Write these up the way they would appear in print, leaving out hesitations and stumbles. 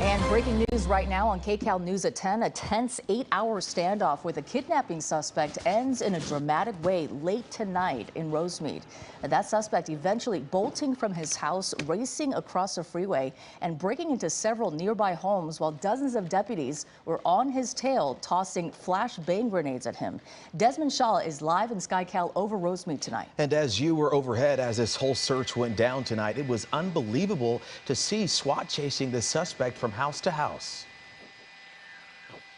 And breaking news right now on KCAL News at 10, a tense 8-hour standoff with a kidnapping suspect ends in a dramatic way late tonight in Rosemead. That suspect eventually bolting from his house, racing across a freeway and breaking into several nearby homes while dozens of deputies were on his tail tossing flashbang grenades at him. Desmond Shaw is live in SkyCal over Rosemead tonight. And as you were overhead as this whole search went down tonight, it was unbelievable to see SWAT chasing the suspect from house to house.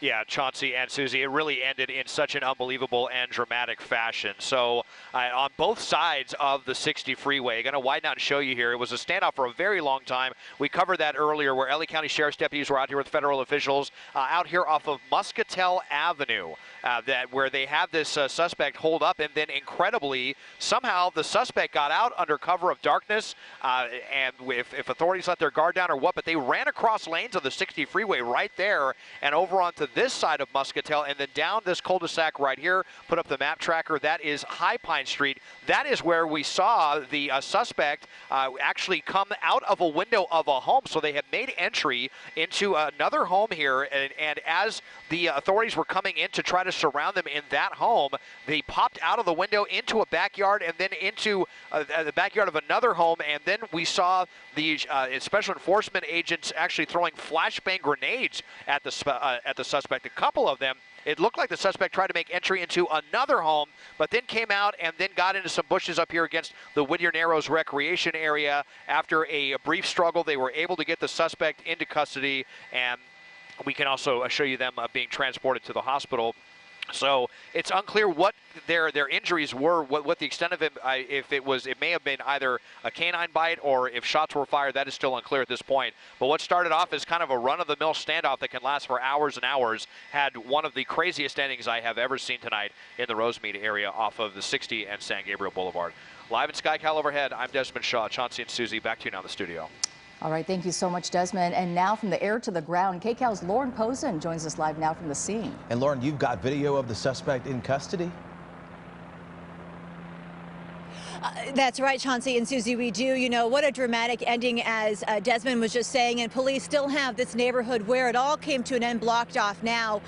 Yeah, Chauncey and Susie, it really ended in such an unbelievable and dramatic fashion. So on both sides of the 60 freeway, going to widen out and show you here. It was a standoff for a very long time. We covered that earlier where LA County Sheriff's deputies were out here with federal officials out here off of Muscatel Avenue. Where they have this suspect hold up, and then incredibly, somehow the suspect got out under cover of darkness, and if authorities let their guard down or what, but they ran across lanes of the 60 freeway right there and over onto this side of Muscatel, and then down this cul-de-sac right here. Put up the map tracker. That is High Pine Street. That is where we saw the suspect actually come out of a window of a home. So they had made entry into another home here, and as the authorities were coming in to try to surround them in that home, they popped out of the window into a backyard and then into the backyard of another home, and then we saw the special enforcement agents actually throwing flashbang grenades at the suspect. A couple of them. It looked like the suspect tried to make entry into another home, but then came out and then got into some bushes up here against the Whittier Narrows recreation area. After a brief struggle, they were able to get the suspect into custody, and we can also show you them being transported to the hospital. So it's unclear what their injuries were, what the extent of it, it may have been either a canine bite or if shots were fired. That is still unclear at this point. But what started off as kind of a run-of-the-mill standoff that can last for hours and hours had one of the craziest endings I have ever seen tonight in the Rosemead area off of the 60 and San Gabriel Boulevard. Live in SkyCal overhead, I'm Desmond Shaw. Chauncey and Susie, back to you now in the studio. All right, thank you so much, Desmond. And now from the air to the ground, KCAL's Lauren Posen joins us live now from the scene. And Lauren, you've got video of the suspect in custody. That's right, Chauncey and Susie, we do. You know, what a dramatic ending, as Desmond was just saying, and police still have this neighborhood where it all came to an end blocked off now.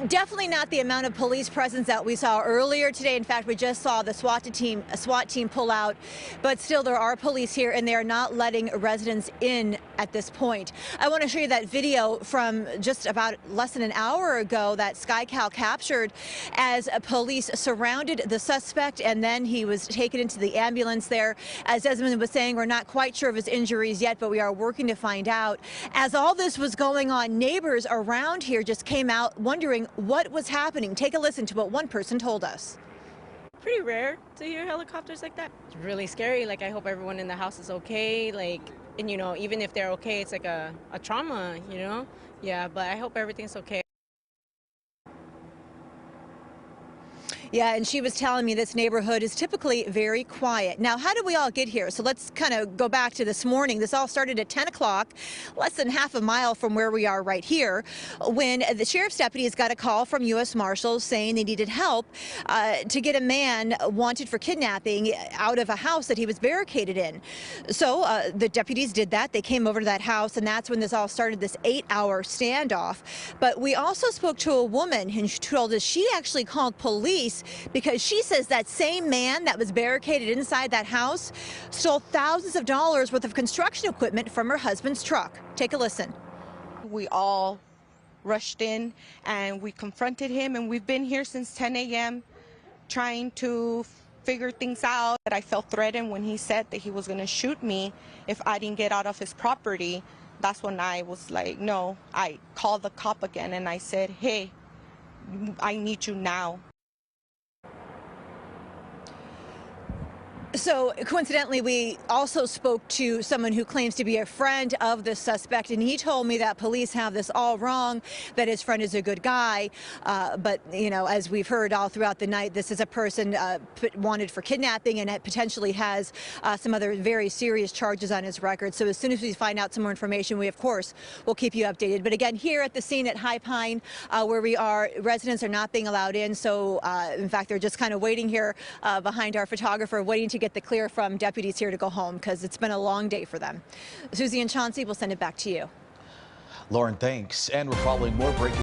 Definitely not the amount of police presence that we saw earlier today. In fact, we just saw the SWAT team pull out, but still there are police here and they are not letting residents in at this point. I want to show you that video from just about less than an hour ago that SkyCal captured as police surrounded the suspect, and then he was taken into the ambulance there. As Desmond was saying, we're not quite sure of his injuries yet, but we are working to find out. As all this was going on, neighbors around here just came out wondering what was happening. Take a listen to what one person told us. Pretty rare to hear helicopters like that. It's really scary. Like, I hope everyone in the house is okay. Like, and you know, even if they're okay, it's like a trauma, you know? Yeah, but I hope everything's okay. Yeah, and she was telling me this neighborhood is typically very quiet. Now, how did we all get here? So let's kind of go back to this morning. This all started at 10 o'clock, less than half a mile from where we are right here, when the sheriff's deputies got a call from U.S. Marshals saying they needed help to get a man wanted for kidnapping out of a house that he was barricaded in. So the deputies did that. They came over to that house, and that's when this all started, this 8-hour standoff. But we also spoke to a woman who told us she actually called police because she says that same man that was barricaded inside that house stole thousands of dollars worth of construction equipment from her husband's truck. Take a listen. We all rushed in and we confronted him, and we've been here since 10 a.m. trying to figure things out. I felt threatened when he said that he was going to shoot me if I didn't get out of his property. That's when I was like, no. I called the cop again and I said, hey, I need you now. So coincidentally, we also spoke to someone who claims to be a friend of the suspect, and he told me that police have this all wrong, that his friend is a good guy. But, you know, as we've heard all throughout the night, this is a person wanted for kidnapping and potentially has some other very serious charges on his record. So as soon as we find out some more information, we, of course, will keep you updated. But again, here at the scene at High Pine, where we are, residents are not being allowed in. So, in fact, they're just kind of waiting here behind our photographer, waiting to get the clear from deputies here to go home because it's been a long day for them. Susie and Chauncey, we'll send it back to you. Lauren, thanks. And we're following more breaking